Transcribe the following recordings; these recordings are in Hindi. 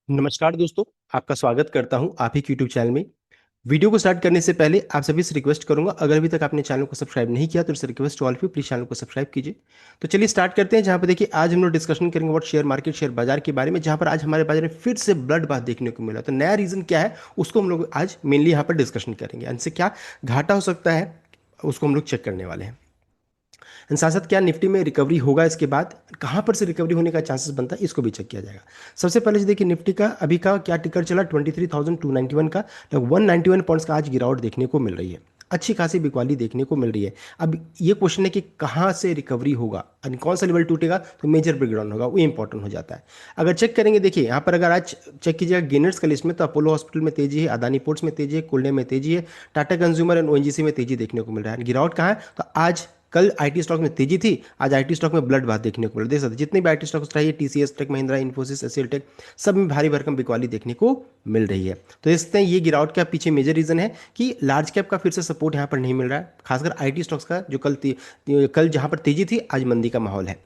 नमस्कार दोस्तों। आपका स्वागत करता हूं आप ही यूट्यूब चैनल में। वीडियो को स्टार्ट करने से पहले आप सभी से रिक्वेस्ट करूंगा, अगर अभी तक आपने चैनल को सब्सक्राइब नहीं किया तो इस request to all of you, please channel को सब्सक्राइब कीजिए। तो चलिए स्टार्ट करते हैं। जहां पर देखिए आज हम लोग डिस्कशन करेंगे अबाउट शेयर मार्केट, शेयर बाजार के बारे में, जहां पर आज हमारे बाजार में फिर से ब्लड बाथ देखने को मिला। तो नया रीजन क्या है उसको हम लोग आज मेनली यहाँ पर डिस्कशन करेंगे। इनसे क्या घाटा हो सकता है उसको हम लोग चेक करने वाले हैं। साथ साथ क्या निफ्टी में रिकवरी होगा, इसके बाद कहाँ पर से रिकवरी होने का चांसेस बनता है इसको भी चेक किया जाएगा। सबसे पहले देखिए निफ्टी का अभी का क्या टिकर चला 23,291 का, लगभग 191 पॉइंट्स का आज गिरावट देखने को मिल रही है। अच्छी खासी बिकवाली देखने को मिल रही है। अब ये क्वेश्चन है कि कहाँ से रिकवरी होगा यानी कौन सा लेवल टूटेगा तो मेजर ब्रेकडाउन होगा, वो इंपॉर्टेंट हो जाता है। अगर चेक करेंगे देखिए यहाँ पर अगर आज चेक कीजिएगा गेनर्स का लिस्ट में, तो अपोलो हॉस्पिटल में तेजी है, अदानी पोर्ट्स में तेजी है, कुल्डे में तेजी है, टाटा कंज्यूमर एंड ओएनजीसी में तेजी देखने को मिल रहा है। गिरावट कहाँ है तो आज कल आईटी स्टॉक में तेजी थी, आज आईटी स्टॉक में ब्लड बाथ देखने को मिला। देख सकते हैं जितने भी आईटी स्टॉक्स रही है, TCS, tech Mahindra, Infosys, SL tech, सब में भारी भरकम बिकवाली देखने को मिल रही है। तो देखते हैं ये गिरावट का पीछे मेजर रीजन है कि लार्ज कैप का फिर से सपोर्ट यहाँ पर नहीं मिल रहा है, खासकर आईटी स्टॉक्स का जो कल जहाँ पर तेजी थी आज मंदी का माहौल है।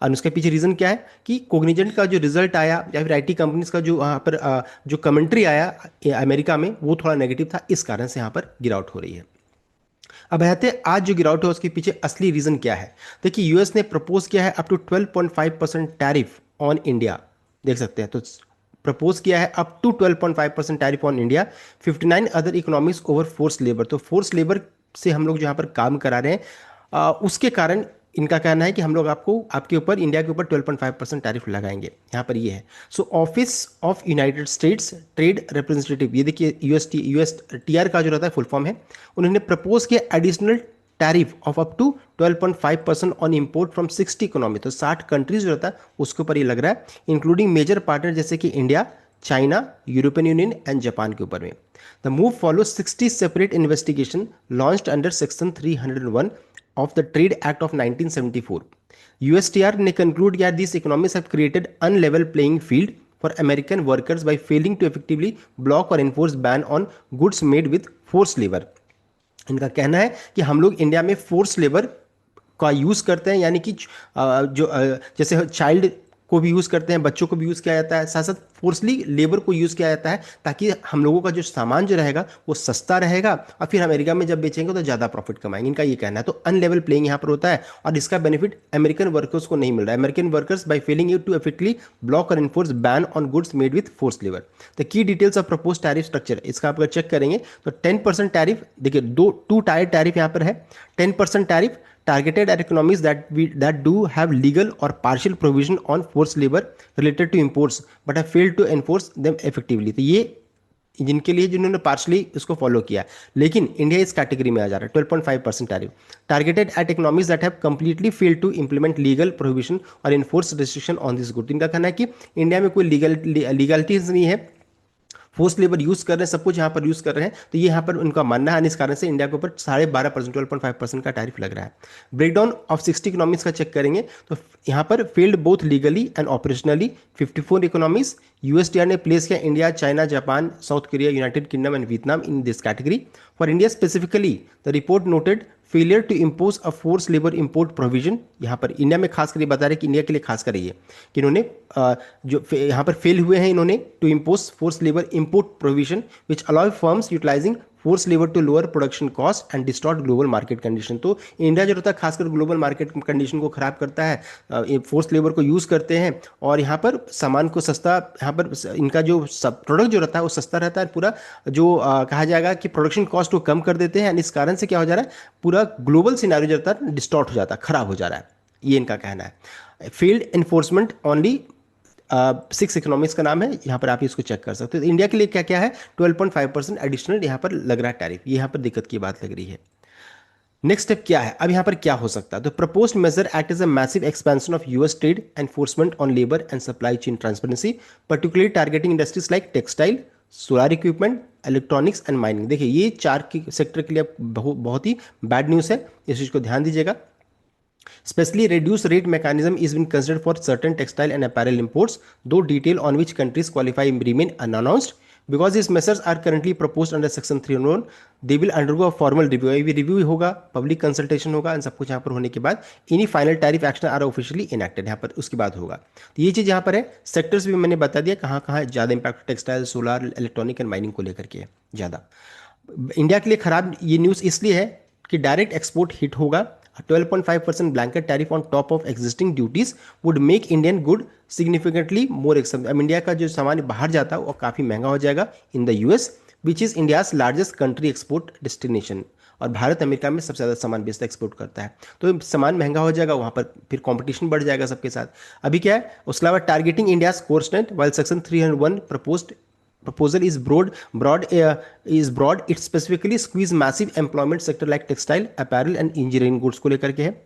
और उसके पीछे रीजन क्या है कि कोग्निजेंट का जो रिजल्ट आया या फिर आईटी कंपनीज का जो वहाँ पर जो कमेंट्री आया अमेरिका में, वो थोड़ा नेगेटिव था, इस कारण से यहाँ पर गिरावट हो रही है। अब आते हैं आज जो गिरावट है उसके पीछे असली रीजन क्या है। देखिए यूएस ने प्रपोज किया है up to 12.5% tariff on India. देख सकते हैं तो प्रपोज किया है up to 12.5% tariff on India, 59 other economics over force labour. तो फोर्स लेबर से हम लोग जो यहाँ पर काम करा रहे हैं उसके कारण इनका कहना है कि हम लोग आपको आपके ऊपर इंडिया के ऊपर 12.5% टैरिफ लगाएंगे। यहाँ पर ये है। सो office of United states trade representative, ये देखिए यूएस टीआर का जो रहता है फुल फॉर्म है, उन्होंने प्रपोज किया additional tariff of up to 12.5% on import from 60 economy. तो 60 कंट्रीज जो रहता है उसके ऊपर ये लग रहा है, इंक्लूडिंग मेजर पार्टनर जैसे कि India, China, European union and Japan के ऊपर में। The move follow 60 separate investigation launched under section 301 of the Trade Act of 1974. USTR ने conclude that these economies have created unlevel playing field for American workers by failing to effectively block or enforce ban on goods made with forced labor. इनका कहना है कि हम लोग इंडिया में फोर्स लेबर का यूज़ करते हैं, यानी कि जैसे चाइल्ड को भी यूज़ करते हैं, बच्चों को भी यूज़ किया जाता है, साथ साथ फोर्सली लेबर को यूज़ किया जाता है ताकि हम लोगों का जो सामान जो रहेगा वो सस्ता रहेगा और फिर अमेरिका में जब बेचेंगे तो ज़्यादा प्रॉफिट कमाएंगे। इनका ये कहना है। तो अनलेवल प्लेइंग यहाँ पर होता है और इसका बेनिफिट अमेरिकन वर्कर्स को नहीं मिल रहा है। American workers by failing to effectively block और enforce ban on goods made with force labour. The key details of propose tariff structure, इसका आप अगर चेक करेंगे तो 10% टैरिफ, देखिए टू टायर टैरिफ यहाँ पर है। 10% tariff targeted at economies that do have legal or partial provision on forced labor related to imports but have failed to enforce them effectively। तो ये जिनके लिए जिन्होंने पार्शली इसको फॉलो किया, लेकिन इंडिया इस कैटेगरी में आ जा रहा है। 12.5% tariff targeted at economies that have completely fail to implement legal prohibition और enforce restriction on this good. इनका कहना है कि इंडिया में कोई लीगलिटीज नहीं है, फोर्स लेबर यूज कर रहे हैं, सब कुछ यहाँ पर यूज कर रहे हैं। तो ये यहाँ पर उनका मानना है, इस कारण से इंडिया के ऊपर 12.5% 12.5% का टैरिफ लग रहा है। ब्रेकडाउन ऑफ 60 इकोनॉमीज का चेक करेंगे तो यहाँ पर failed both legally and operationally 54 economies. USTR ने प्लेस किया India, China, Japan, South Korea, United Kingdom and Vietnam in this category. For India specifically the report noted failure to impose a force labour import provision. यहाँ पर इंडिया में खास कर बता रहे कि इंडिया के लिए खास कर ये कि इन्होंने जो यहाँ पर फेल हुए हैं, इन्होंने to impose force labour import provision which allow firms utilising force labour to lower production cost and distort global market condition. तो इंडिया जो रहता है खासकर ग्लोबल मार्केट कंडीशन को खराब करता है, फोर्स लेबर को यूज़ करते हैं और यहाँ पर सामान को सस्ता, यहाँ पर इनका जो सब प्रोडक्ट जो रहता है वो सस्ता रहता है, पूरा जो कहा जाएगा कि प्रोडक्शन कॉस्ट को कम कर देते हैं। इस कारण से क्या हो जा रहा है, पूरा ग्लोबल सिनारियो जो रहता है डिस्टॉर्ट हो जाता है, खराब हो जा रहा है, ये इनका कहना है। फील्ड एनफोर्समेंट ओनली 6 इकोनॉमिक्स का नाम है, यहाँ पर आप इसको चेक कर सकते हो। तो इंडिया के लिए क्या क्या है, 12.5% एडिशनल यहाँ पर लग रहा है टैरिफ, ये यहाँ पर दिक्कत की बात लग रही है। नेक्स्ट स्टेप क्या है, अब यहाँ पर क्या हो सकता है। तो proposed major act is a massive expansion of US trade enforcement on labour and supply chain transparency, particularly targeting industries like textile, solar equipment, electronics and mining. देखिए ये चार की सेक्टर के लिए बहुत ही बैड न्यूज़ है, इस चीज़ को ध्यान दीजिएगा। Especially reduced rate mechanism is being considered for certain textile and apparel imports, though detail on which countries qualify remain unannounced. Because this measures are currently proposed under section 301, they will undergo a formal review, अभी रिव्यू होगा, पब्लिक कंसल्टेशन होगा, इन सब कुछ यहाँ पर होने के बाद इन्हीं final tariff action are officially enacted, यहाँ पर उसके बाद होगा। तो ये चीज़ यहाँ पर है। सेक्टर्स भी मैंने बता दिया कहाँ कहाँ ज़्यादा impact, textile, solar, electronic and mining को लेकर के है ज़्यादा। इंडिया के लिए खराब ये न्यूज़ इसलिए है कि डायरेक्ट एक्सपोर्ट हिट होगा। 12.5% blanket tariff on top of existing duties would make Indian good significantly more expensive. अब इंडिया का जो सामान बाहर जाता है वो काफ़ी महंगा हो जाएगा in the US, which is India's largest country export destination. और भारत अमेरिका में सबसे ज़्यादा सामान बेचता एक्सपोर्ट करता है, तो सामान महंगा हो जाएगा, वहाँ पर फिर कंपटीशन बढ़ जाएगा सबके साथ। अभी क्या है, उसके अलावा targeting India core strength, while section 301 proposed proposal is broad, it specifically squeeze massive employment sector like textile, apparel and engineering goods को लेकर के है।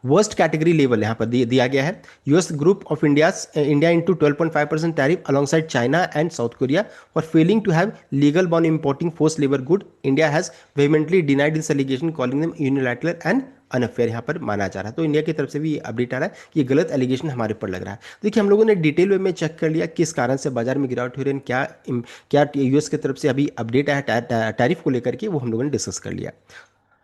वर्स्ट कैटेगरी लेवल यहाँ पर दिया गया है, US group of India into 12.5% tariff alongside China and South Korea for failing to have legal ban importing force labour good. India has vehemently denied this allegation calling them unilateral and unfair, यहाँ पर माना जा रहा है। तो इंडिया की तरफ से भी अपडेट आ रहा है कि ये गलत एलिगेशन हमारे ऊपर लग रहा है। देखिए हम लोगों ने डिटेल वे में चेक कर लिया किस कारण से बाजार में गिरावट हो रही है, क्या यूएस की तरफ से अभी अपडेट आया टैरिफ को लेकर के, वो हम लोगों ने डिस्कस कर लिया।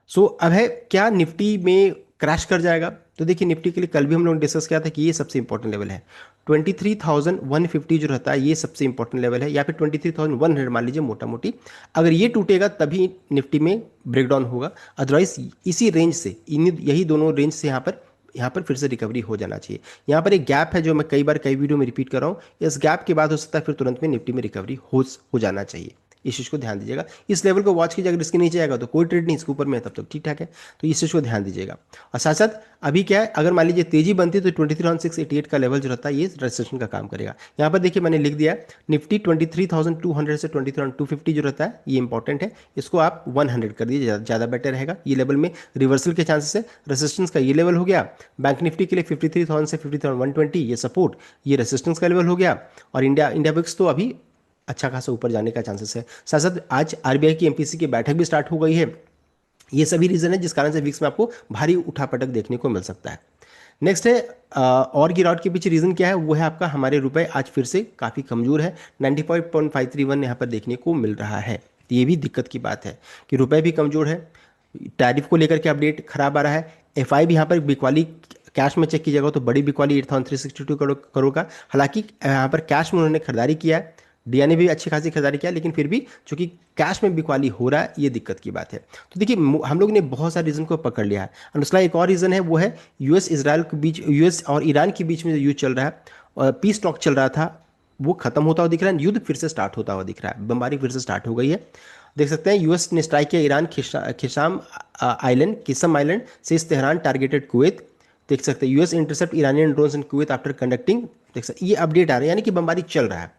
सो अब है क्या निफ्टी में क्रैश कर जाएगा। तो देखिए निफ्टी के लिए कल भी हम लोगों ने डिस्कस किया था कि ये सबसे इंपॉर्टेंट लेवल है 23,150 जो रहता है, ये सबसे इंपॉर्टेंट लेवल है, या फिर 23,100 मान लीजिए मोटा मोटी। अगर ये टूटेगा तभी निफ्टी में ब्रेकडाउन होगा, अदरवाइज इसी रेंज से, यही दोनों रेंज से यहाँ पर फिर से रिकवरी हो जाना चाहिए। यहाँ पर एक गैप है जो मैं कई वीडियो में रिपीट कर रहा हूँ, इस गैप के बाद हो सकता है फिर तुरंत में निफ्टी में रिकवरी हो जाना चाहिए। इस चीज़ को ध्यान दीजिएगा, इस लेवल को वॉच कीजिए, अगर इसके नीचे आएगा तो कोई ट्रेड नहीं, इसके ऊपर में है तब तो ठीक ठाक है। तो इस चीज़ को ध्यान दीजिएगा। और साथ साथ अभी क्या है, अगर मान लीजिए तेजी बनती है तो 23,688 का लेवल जो रहता है ये रेजिस्टेंस का काम करेगा। यहाँ पर देखिए मैंने लिख दिया निफ्टी 23,200 से 23,250 जो रहता है ये इंपॉर्टेंट है, इसको आप 100 कर दीजिए, ज़्यादा बेटर रहेगा। ये लेवल में रिवर्सल के चांसेस है। रेजिस्टेंस का ये लेवल हो गया, बैंक निफ्टी के लिए 53,000 से 50,120 ये सपोर्ट, ये रेजिस्टेंस का लेवल हो गया। और इंडिया विक्स तो अभी अच्छा खासा ऊपर जाने का चांसेस है। साथ साथ आज आरबीआई की एमपीसी की बैठक भी स्टार्ट हो गई है। ये सभी रीजन है जिस कारण से विक्स में आपको भारी उठापटक देखने को मिल सकता है। नेक्स्ट है और गिरावट के पीछे रीजन क्या है, वो है आपका हमारे रुपए आज फिर से काफ़ी कमजोर है, 95.531 यहाँ पर देखने को मिल रहा है। तो ये भी दिक्कत की बात है कि रुपए भी कमजोर है, टैरिफ को लेकर के अपडेट खराब आ रहा है। एफआई भी यहाँ पर बिकवाली कैश में चेक कीजिएगा तो बड़ी बिकवाली 8,362 करोड़ का, हालांकि यहाँ पर कैश में उन्होंने खरीदारी किया है, डिया ने भी अच्छी खासी खरीदारी किया, लेकिन फिर भी चूंकि कैश में बिकवाली हो रहा है ये दिक्कत की बात है। तो देखिए हम लोग ने बहुत सारे रीजन को पकड़ लिया है। और उसका एक और रीजन है वो है यूएस और ईरान के बीच में जो युद्ध चल रहा है और पीस टॉक चल रहा था वो खत्म होता हुआ दिख रहा है, युद्ध फिर से स्टार्ट होता हुआ दिख रहा है, बमबारी फिर से स्टार्ट हो गई है। देख सकते हैं यूएस ने स्ट्राइक किया ईरान किसम आइलैंड से इस तेहरान टारगेटेड कुवैत। देख सकते हैं यूएस इंटरसेप्ट ईरानियन ड्रोन्स इन कुवैत आफ्टर कंडक्टिंग। देख सकते ये अपडेट आ रहा है, यानी कि बमबारी चल रहा है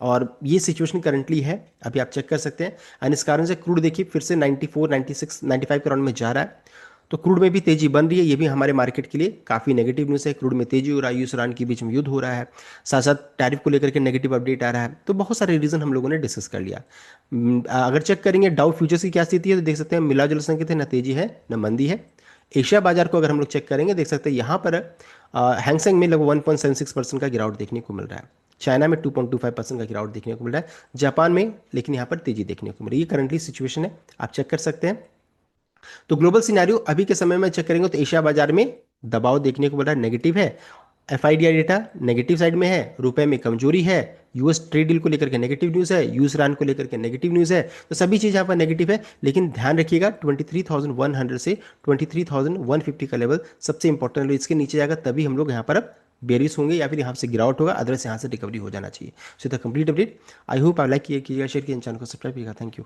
और ये सिचुएशन करंटली है, अभी आप चेक कर सकते हैं। एंड इस कारण से क्रूड देखिए फिर से 94, 96, 95 के राउंड में जा रहा है। तो क्रूड में भी तेजी बन रही है, ये भी हमारे मार्केट के लिए काफ़ी नेगेटिव न्यूज़ है। क्रूड में तेजी हो रहा है, यूएस ईरान के बीच में युद्ध हो रहा है, साथ साथ टैरिफ को लेकर के नेगेटिव अपडेट आ रहा है। तो बहुत सारे रीजन हम लोगों ने डिस्कस कर लिया। अगर चेक करेंगे डाउ फ्यूचर्स की क्या स्थिति है तो देख सकते हैं मिला जुला संकेत है, न तेजी है न मंदी है। एशिया बाजार को अगर हम लोग चेक करेंगे देख सकते हैं यहाँ पर हैंगसेंग में लगभग 1.76% का गिरावट देखने को मिल रहा है, चाइना में 2.25% का गिरावट देखने को मिल रहा है, जापान में लेकिन यहाँ पर तेजी देखने को मिल रही है। ये करंटली सिचुएशन है, आप चेक कर सकते हैं। तो ग्लोबल सिनेरियो अभी के समय में चेक करेंगे तो एशिया बाजार में दबाव देखने को मिल रहा है, नेगेटिव है। एफआईडीआई डेटा नेगेटिव साइड में है, रुपए में कमजोरी है, यूएस ट्रेड डील को लेकर के नेगेटिव न्यूज़ है, यूएस ईरान को लेकर के नेगेटिव न्यूज़ है। तो सभी चीज़ यहाँ पर नेगेटिव है, लेकिन ध्यान रखिएगा 23,100 से 23,150 का लेवल सबसे इंपॉर्टेंट है। इसके नीचे जाएगा तभी हम लोग यहाँ पर अब बेरिस होंगे या फिर यहाँ से गिरावट होगा, अदरवाइज यहाँ से रिकवरी हो जाना चाहिए। So the complete update I hope आप लाइक कीजिएगा, शेयर कीजिए, चैनल को सब्सक्राइब कीजिएगा। Thank you.